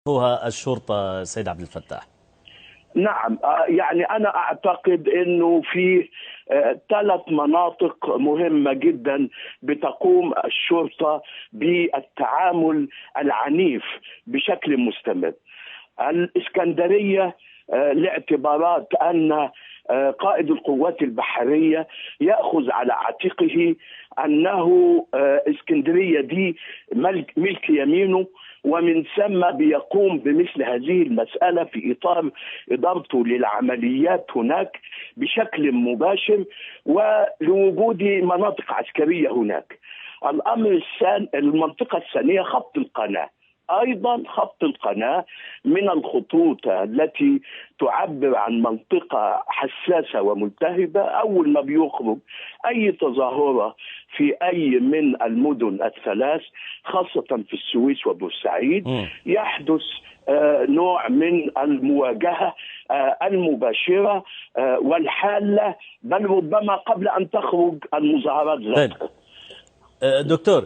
هو الشرطة سيد عبد الفتاح. نعم، يعني أنا أعتقد أنه في 3 مناطق مهمة جدا بتقوم الشرطة بالتعامل العنيف بشكل مستمر. الإسكندرية، لاعتبارات أن قائد القوات البحرية يأخذ على عاتقه أنه اسكندرية دي ملك يمينه، ومن ثم بيقوم بمثل هذه المسألة في إطار إدارته للعمليات هناك بشكل مباشر ولوجود مناطق عسكرية هناك. الأمر الثاني، المنطقة الثانية خط القناة. أيضا خط القناة من الخطوط التي تعبر عن منطقة حساسة وملتهبة. أول ما بيخرج أي تظاهرة في أي من المدن الثلاث، خاصة في السويس وبورسعيد، يحدث نوع من المواجهة المباشرة والحالة، بل ربما قبل أن تخرج المظاهرات ذاتها. دكتور